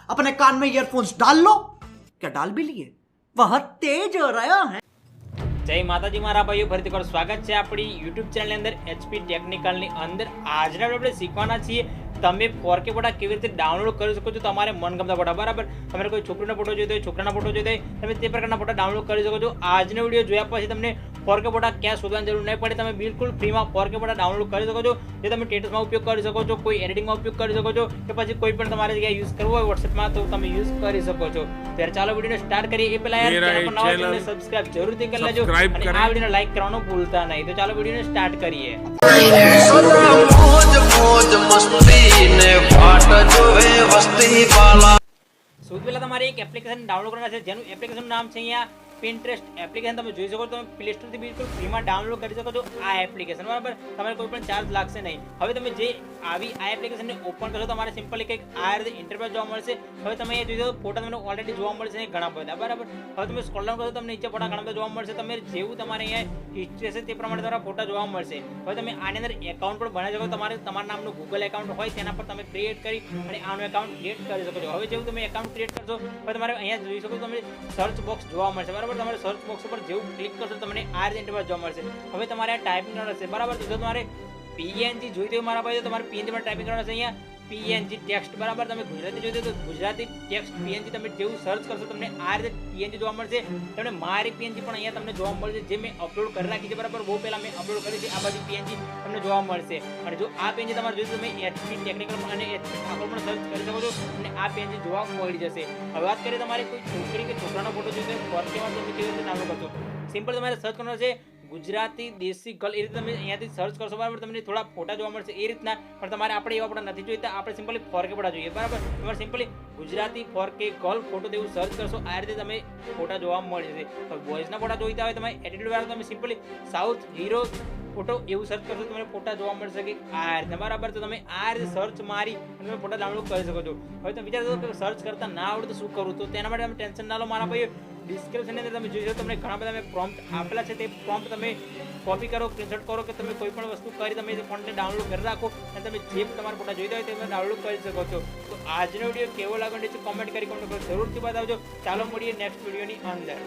अपने कान में ईयरफोन्स डाल लो। क्या डाल भी लिए? वह तेज हो रहा है। જય માતાજી મારા ભાઈઓ, ફરીથી એકવાર સ્વાગત છે આપણી યુટ્યુબ ચેનલની અંદર એચપી ટેકનિકલની અંદર. આજના આપણે શીખવાના છીએ તમે 4K ફોટા કેવી રીતે ડાઉનલોડ કરી શકો છો. તમારે મનગમતા ફોટા, બરાબર, તમારે કોઈ છોકરીનો ફોટો જોઈતો હોય, છોકરાના ફોટો જોઈતો હોય, તમે તે પ્રકારના ફોટા ડાઉનલોડ કરી શકો છો. આજનો વિડીયો જોયા પછી તમને 4K ફોટા ક્યાં શોધવાની જરૂર નહીં પડે. તમે બિલકુલ ફ્રીમાં 4K ફોટા ડાઉનલોડ કરી શકો છો. જે તમે સ્ટેટસમાં ઉપયોગ કરી શકો છો, કોઈ એડિટિંગમાં ઉપયોગ કરી શકો છો, કે પછી કોઈ પણ તમારે જગ્યાએ યુઝ કરવો હોય વોટ્સએપમાં તો તમે યુઝ કરી શકો છો. ત્યારે ચાલો વિડીયોને સ્ટાર્ટ કરીએ. એ પહેલા યાર ચેનલ પર નવા છો તો સબસ્ક્રાઇબ જરૂરથી કરી લેજો અને આ વિડીયોને લાઈક કરવાનું ભૂલતા નહીં. તો ચાલો વિડીયોને સ્ટાર્ટ કરીએ. સૌથી પહેલા તમારે એક એપ્લિકેશન ડાઉનલોડ કરવાના છે, જેનું એપ્લિકેશનનું નામ છે અહીંયા Pinterest એપ્લિકેશન. તમે જોઈ શકો છો, તમે પ્લે સ્ટોરથી બિલકુલ ફ્રીમાં ડાઉનલોડ કરી શકો છો આ એપ્લિકેશન, બરાબર. તમારે કોઈ પણ ચાર્જ લાગશે નહીં. હવે તમે જે આવી આ એપ્લિકેશનને ઓપન કરશો, તમારે સિમ્પલી કંઈક આ રીતે ઇન્ટરફેસ જોવા મળશે. હવે તમે એ જોઈ શકો ફોટા તમને ઓલરેડી જોવા મળશે ઘણા બધા, બરાબર. હવે તમે સ્ક્રોલ ડાઉન કરશો, તમને નીચે ફોટા ઘણા બધા જોવા મળશે. તમે જેવું તમારે અહીંયા હિસ્ટ્રી હશે તે પ્રમાણે તમારા ફોટા જોવા મળશે. હવે તમે આની અંદર એકાઉન્ટ પણ બનાવી શકો. તમારે તમારા નામનું ગૂગલ એકાઉન્ટ હોય તેના પર તમે ક્રિએટ કરી અને આનું એકાઉન્ટ ક્રિએટ કરી શકો છો. હવે જેવું તમે એકાઉન્ટ ક્રિએટ કરશો, હવે તમારે અહીંયા જોઈ શકો તમને સર્ચ બોક્સ જોવા મળશે, બરાબર. તમારે સર્ચ બોક્સ ઉપર જેવું ક્લિક કરશો તમને આ રીતે ઇન્ટરફેસ જોવા મળશે. હવે તમારે આ ટાઈપિંગ કરવાનું હશે, બરાબર. તો તમારે PNG જોઈતું હોય મારા ભાઈ, તો તમારે PNG માં ટાઈપિંગ કરવાનું હશે. અહીંયા PNG ટેક્સ્ટ, બરાબર. તમે ગુજરાતી જોઈતું હોય તો ગુજરાતી ટેક્સ્ટ PNG તમે જેવું સર્ચ કરશો તમને આ રીતે PNG જોવા મળશે. તમને મારી PNG પણ અહીંયા તમને જોવા મળશે, જે મેં અપલોડ કરી રાખી છે, બરાબર. બહુ પહેલા મેં અપલોડ કરી છે. આ બાજુ PNG તમને જોવા મળશે. અને જો આ PNG તમારે જોઈતું તમે એચપી ટેકનિકલ અને એચપી ઠાકોર પણ સર્ચ કરી શકો છો અને આ PNG જોવા મળી જશે. હવે વાત કરીએ તમારે કોઈ છોકરી કે છોકરાનો ફોટો જોઈતો હોય 4K માં, તમે કેવી રીતે ડાઉનલોડ કરશો. સિમ્પલ તમારે સર્ચ કરવાનો છે ગુજરાતી દેશી ગર્લ. એ રીતે તમે અહીંયાથી સર્ચ કરશો, બરાબર. તમને થોડા ફોટા જોવા મળશે એ રીતના. પણ તમારે આપણે એવા ફોટા નથી જોઈતા, આપણે સિમ્પલી 4K ફોટા જોઈએ, બરાબર. તમારે simply Gujarati 4K girl photo તેવું સર્ચ કરશો, આ રીતે તમે ફોટા જોવા મળી જશે. હવે બોયઝના ફોટા જોઈતા હોય તમે એટીટ્યુડ વાળા, તમે સિમ્પલી સાઉથ હીરો ફોટો એવું સર્ચ કરશો તમને ફોટા જોવા મળશે કે આ રીતે, બરાબર. તો તમે આ રીતે સર્ચ મારી અને તમે ફોટા ડાઉનલોડ કરી શકો છો. હવે તમે વિચારશો કે સર્ચ કરતા ના આવડે તો શું કરવું, તો તેના માટે તમે ટેન્શન ના લો મારા ભાઈ. ડિસ્ક્રિપ્શનની અંદર તમે જોઈ શકો તમને ઘણા બધા મેં પ્રોમ્પ્ટ આપેલા છે. તે પ્રોમ્પ્ટ તમે કોપી કરો, સ્ક્રીનશોટ કરો, કે તમે કોઈ પણ વસ્તુ કરી તમે ફોન્ટને ડાઉનલોડ કરી રાખો અને તમે જે તમારા ફોટા જોઈતા હોય તે તમે ડાઉનલોડ કરી શકો છો. તો આજનો વિડીયો કેવો લાગ્યો છે કોમેન્ટ કરી જરૂરથી બતાવજો. ચાલો મળીએ નેક્સ્ટ વિડીયોની અંદર.